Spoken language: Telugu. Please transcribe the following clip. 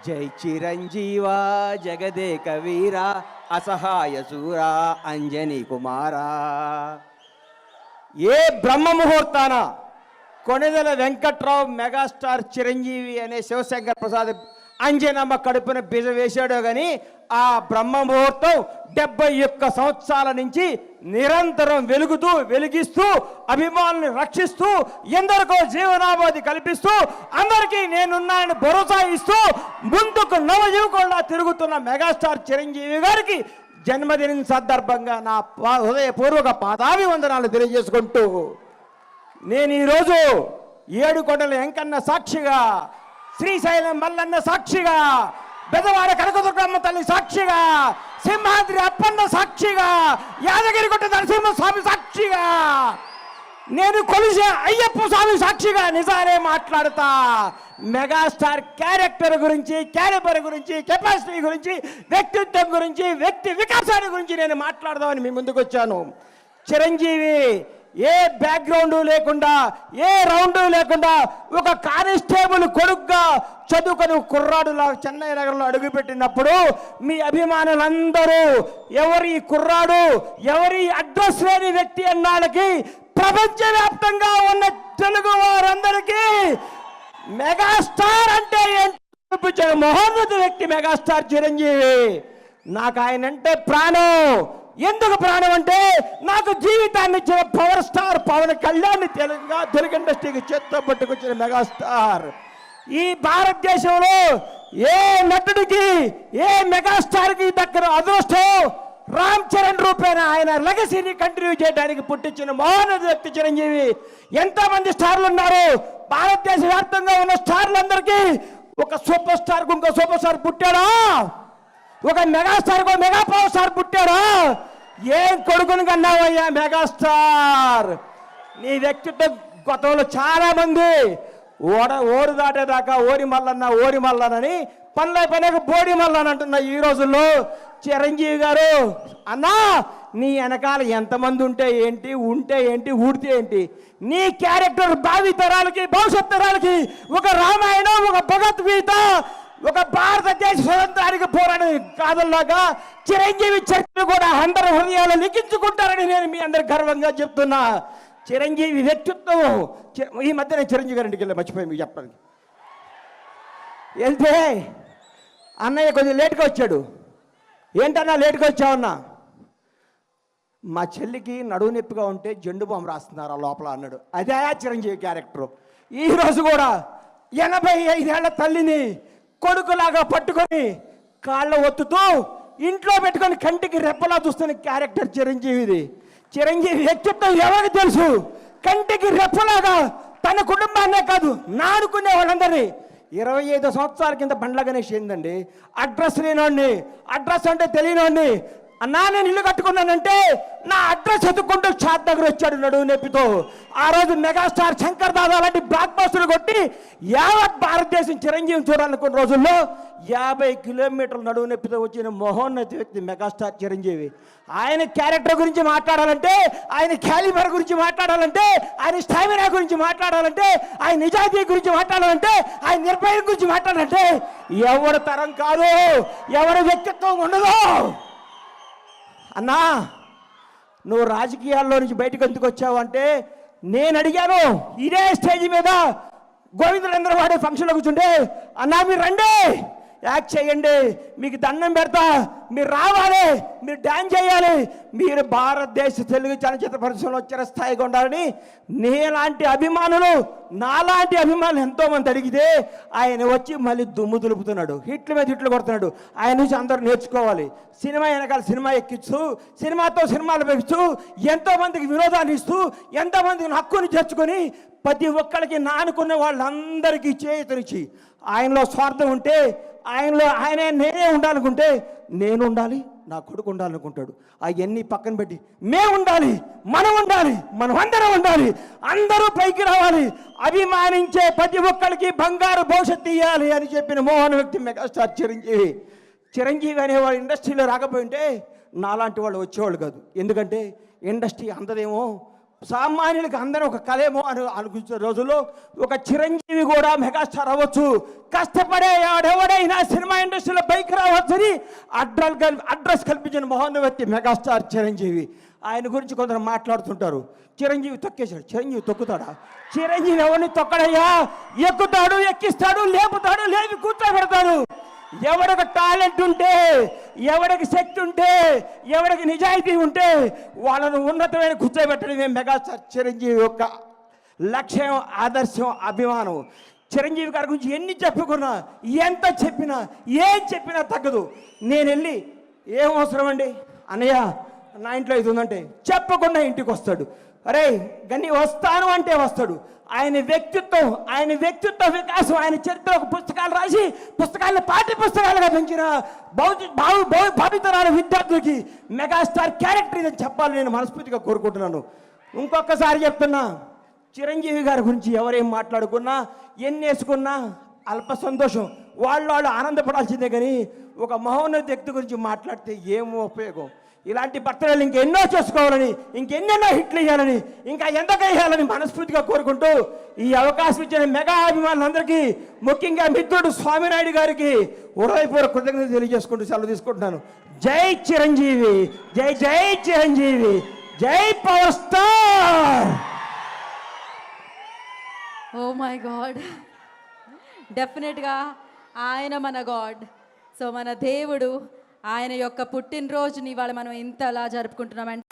జై చిరంజీవా జగదేక వీరా అసహాయ సూరా అంజనీ కుమారా. ఏ బ్రహ్మ ముహూర్తాన కొణిదెల వెంకట్రావు మెగాస్టార్ చిరంజీవి అనే శివశంకర్ ప్రసాద్ అంజనమ్మ కడుపున బిజ వేశాడో కానీ ఆ బ్రహ్మ ముహూర్తం 71 సంవత్సరాల నుంచి నిరంతరం వెలిగిస్తూ అభిమానుల్ని రక్షిస్తూ ఎందరికో జీవనాభాది కల్పిస్తూ అందరికీ నేనున్నానని భరోసా ఇస్తూ ముందుకు నవయువకుల్లా తిరుగుతున్న మెగాస్టార్ చిరంజీవి గారికి జన్మదినం సందర్భంగా నా హృదయపూర్వక పాదాభివందనాలు తెలియజేసుకుంటూ నేను ఈరోజు ఏడుకొండల వెంకన్న సాక్షిగా, శ్రీశైలం మల్లన్న సాక్షిగా, బెదవాడ కనకదుర్గమ్మ తల్లి సాక్షిగా, సింహాద్రి అప్పన్న సాక్షిగా, యాదగిరిగుట్ట నరసింహస్వామి సాక్షిగా, నేను కొలిసే అయ్యప్ప స్వామి సాక్షిగా నిజాలే మాట్లాడతా. మెగాస్టార్ క్యారెక్టర్ గురించి, క్యాలిబర్ గురించి, కెపాసిటీ గురించి, వ్యక్తిత్వం గురించి, వ్యక్తి వికాసాన్ని గురించి నేను మాట్లాడదామని మీ ముందుకు వచ్చాను. చిరంజీవి ఏ బ్యాక్గ్రౌండ్ లేకుండా, ఏ రౌండ్ లేకుండా ఒక కానిస్టేబుల్ కొడుకుగా చదువుకొని కుర్రాడులా చెన్నై నగరంలో అడుగుపెట్టినప్పుడు మీ అభిమానులందరూ ఎవరి కుర్రాడు, ఎవరి అడ్రస్ లేని వ్యక్తి అన్నాళ్ళకి ప్రపంచవ్యాప్తంగా ఉన్న తెలుగు వారందరికీ మెగాస్టార్ అంటే ఏంటో మహోన్నత వ్యక్తి మెగాస్టార్ చిరంజీవి. నాకు ఆయన అంటే ప్రాణం. ఎందుకు ప్రాణం అంటే నాకు జీవితాన్ని ఇచ్చిన పవర్ స్టార్ పవన్ కళ్యాణ్ తెలుగు ఇండస్ట్రీకి చేత్తో పట్టుకొచ్చిన మెగాస్టార్. ఈ భారతదేశంలో ఏ నటుడికి, ఏ మెగాస్టార్కి దక్కన అదృష్టం రామ్ చరణ్ రూపేణ ఆయన లెగసీని కంటిన్యూ చేయడానికి పుట్టించిన మహోన్నత వ్యక్తి చిరంజీవి. ఎంతమంది స్టార్లు ఉన్నారు భారతదేశ వ్యాప్తంగా ఉన్న స్టార్లందరికీ ఒక సూపర్ స్టార్కు ఇంకో సూపర్ స్టార్ పుట్టాడా? ఒక మెగాస్టార్కు మెగా పవర్ స్టార్ పుట్టాడా? ఏం కొడుకుని కన్నావయ్యా మెగాస్టార్. నీ వ్యక్తిత్వం గతంలో చాలా మంది ఓరు దాటేదాకా ఓరి మల్లనని పనిలేక బోడి మల్లన్ అంటున్న ఈ రోజుల్లో చిరంజీవి గారు అన్నా నీ వెనకాల ఎంతమంది ఉంటే ఏంటి, ఊడితే ఏంటి? నీ క్యారెక్టర్ భావి తరాలకి, భవిష్యత్ తరాలకి ఒక రామాయణం, ఒక భగవద్గీత, ఒక భారతదేశ స్వతంత్రానికి పోరాడే కాదల్లాగా చిరంజీవి చరిత్ర కూడా అందరి హృదయాలు లిఖించుకుంటారని నేను మీ అందరు గర్వంగా చెప్తున్నా. చిరంజీవి వ్యక్తిత్వం ఈ మధ్య నేను చిరంజీవి గారింటికి వెళ్ళి మర్చిపోయి మీకు చెప్పడానికి వెళ్తే అన్నయ్య కొంచెం లేట్గా వచ్చాడు. ఏంటన్నా లేట్గా వచ్చావన్నా? మా చెల్లికి నడువు నొప్పిగా ఉంటే జెండు బాంబు రాస్తున్నారు ఆ లోపల అన్నాడు. అదే చిరంజీవి క్యారెక్టరు. ఈరోజు కూడా 85 ఏళ్ల తల్లిని కొడుకులాగా పట్టుకొని కాళ్ళ ఒత్తుతూ ఇంట్లో పెట్టుకొని కంటికి రెప్పలా చూస్తున్న క్యారెక్టర్ చిరంజీవిది. చిరంజీవి వ్యక్తిత్వం ఎవరికి తెలుసు? కంటికి రెప్పలాగా తన కుటుంబాన్నే కాదు నానుకునే వాళ్ళందరినీ 25 సంవత్సరాల కింద బండ్ల గణేష్ ఏందండి అడ్రస్ లేనోడిని, అడ్రస్ అంటే తెలియనోడిని అన్నా నేను ఇల్లు కట్టుకున్నానంటే నా అడ్రస్ ఎత్తుకుంటూ షాద్ నగర్ వచ్చాడు నడువు నొప్పితో. ఆ రోజు మెగాస్టార్ శంకర్ దాదా లాంటి బ్లాక్ బస్టర్లు కొట్టి యావత్ భారతదేశం చిరంజీవిని చూడాలనుకున్న రోజుల్లో 50 కిలోమీటర్ల నడువు నొప్పితో వచ్చిన మహోన్నత వ్యక్తి మెగాస్టార్ చిరంజీవి. ఆయన క్యారెక్టర్ గురించి మాట్లాడాలంటే, ఆయన క్యాలిబర్ గురించి మాట్లాడాలంటే, ఆయన స్టామినా గురించి మాట్లాడాలంటే, ఆయన నిజాయితీ గురించి మాట్లాడాలంటే, ఆయన నిర్భయం గురించి మాట్లాడాలంటే ఎవరి తరం కాదు, ఎవరి వ్యక్తిత్వం ఉండదు. అన్నా నువ్వు రాజకీయాల్లో నుంచి బయటకు ఎందుకు వచ్చావు అంటే నేను అడిగాను. ఇదే స్టేజ్ మీద గోవిందరేంద్ర వాడే ఫంక్షన్లో కూర్చుంటే అన్నా మీరు రండి, యాక్ట్ చేయండి, మీకు దండం పెడతా, మీరు రావాలి, మీరు డ్యాన్స్ చేయాలి, మీరు భారతదేశ తెలుగు చలనచిత్ర పరిశ్రమలో వచ్చిన స్థాయిగా ఉండాలని నీలాంటి అభిమానులు, నాలాంటి అభిమానులు ఎంతోమంది అడిగితే ఆయన వచ్చి మళ్ళీ దుమ్ము దులుపుతున్నాడు, హిట్ల మీద హిట్లు కొడుతున్నాడు. ఆయన నుంచి అందరూ నేర్చుకోవాలి. సినిమా వెనకాల సినిమా ఎక్కిస్తూ, సినిమాతో సినిమాలు పెంచుతూ, ఎంతోమందికి వినోదాన్ని ఇస్తూ, ఎంతోమందికి హక్కుని చేర్చుకొని ప్రతి ఒక్కరికి నానుకున్న వాళ్ళందరికీ చేతునిచ్చి ఆయనలో స్వార్థం ఉంటే, ఆయనే నేనే ఉండాలనుకుంటే నేను ఉండాలి, నా కొడుకు ఉండాలనుకుంటాడు. అవన్నీ పక్కన పెట్టి మేము ఉండాలి, మనం ఉండాలి, మనం అందరం ఉండాలి, అందరూ పైకి రావాలి, అభిమానించే ప్రతి ఒక్కరికి బంగారు భవిష్యత్తు ఇవ్వాలి అని చెప్పిన మోహన వ్యక్తి మెగాస్టార్ చిరంజీవి. చిరంజీవి అనేవాడు ఇండస్ట్రీలో రాకపోయింటే నాలాంటి వాళ్ళు వచ్చేవాళ్ళు కాదు. ఎందుకంటే ఇండస్ట్రీ అందదేమో సామాన్యులకి అందరూ ఒక కలేమో అని అనుకుంటున్న రోజుల్లో ఒక చిరంజీవి కూడా మెగాస్టార్ అవ్వచ్చు, కష్టపడే ఎవడైనా సినిమా ఇండస్ట్రీలో బైక్ రావచ్చని అడ్రస్ కల్పించిన మహోన్నత మెగాస్టార్ చిరంజీవి. ఆయన గురించి కొందరు మాట్లాడుతుంటారు, చిరంజీవి తొక్కేశాడు. చిరంజీవి తొక్కుతాడా? చిరంజీవి ఎవరిని తొక్కడయ్యా? ఎక్కుతాడు, ఎక్కిస్తాడు, లేపుతాడు, లేపి కూర్చోబెడతాడు. ఎవడికి టాలెంట్ ఉంటే, ఎవడికి శక్తి ఉంటే, ఎవడికి నిజాయితీ ఉంటే వాళ్ళను ఉన్నతమైన కూర్చోబెట్టడమే మెగాస్టార్ చిరంజీవి యొక్క లక్ష్యం, ఆదర్శం, అభిమానం. చిరంజీవి గారి గురించి ఎన్ని చెప్పుకున్నా, ఎంత చెప్పినా, ఏం చెప్పినా తగ్గదు. నేను వెళ్ళి ఏం అవసరం అండి అన్నయ్య నా ఇంట్లో ఇది ఉందంటే చెప్పకుండా ఇంటికి వస్తాడు. అరే గన్ని వస్తాను అంటే వస్తాడు. ఆయన వ్యక్తిత్వ వికాసం, ఆయన చరిత్ర పుస్తకాలు రాసి పుస్తకాలను పాఠ్య పుస్తకాలుగా పెంచిన భావితరాల విద్యార్థులకి మెగాస్టార్ క్యారెక్టర్ ఇదని చెప్పాలని నేను మనస్ఫూర్తిగా కోరుకుంటున్నాను. ఇంకొకసారి చెప్తున్నా, చిరంజీవి గారి గురించి ఎవరేం మాట్లాడుకున్నా, ఎన్ని వేసుకున్నా అల్ప సంతోషం, వాళ్ళు ఆనందపడాల్సిందే. కానీ ఒక మహోన్నత వ్యక్తి గురించి మాట్లాడితే ఏమో ఉపయోగం? ఇలాంటి బర్త్డేలు ఇంకెన్నో చేసుకోవాలని, ఇంకెన్నెన్నో హిట్లు వేయాలని, ఇంకా ఎంతగా వేయాలని మనస్ఫూర్తిగా కోరుకుంటూ ఈ అవకాశం ఇచ్చిన మెగా అభిమానులందరికీ, ముఖ్యంగా మిత్రుడు స్వామినాయుడు గారికి హృదయపూర్వక కృతజ్ఞతలు తెలియజేసుకుంటూ సెలవు తీసుకుంటున్నాను. జై చిరంజీవి, జై జై చిరంజీవి, జై power star. Oh my god, డెఫినెట్గా ఆయన మన గాడ్. సో మన దేవుడు, ఆయన యొక్క పుట్టినరోజుని ఇవాళ మనం ఇంతలా జరుపుకుంటున్నామంటే